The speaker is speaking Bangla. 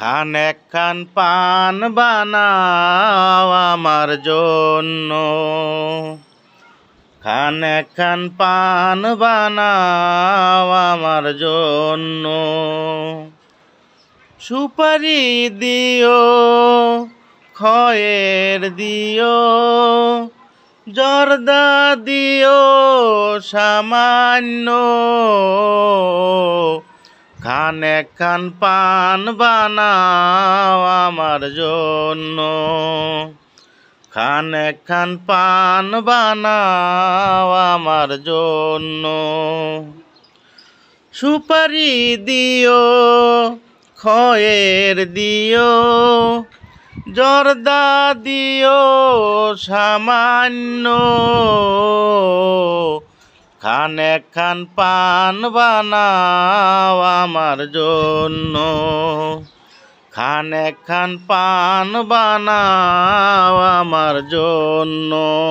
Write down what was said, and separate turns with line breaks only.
একখান পান বানাও আমার জন্য, একখান পান বানাও আমার জন্য। সুপারি দিও, খয়ের দিও, জর্দা দিও সামান্য। একখান পান বানাও আমার জন্য, একখান পান বানাও আমার জন্য। সুপারি দিও, খয়ের দিও, জর্দা দিও সামান্য। একখান পান বানাও আমার জন্য, একখান পান বানাও আমার জন্য।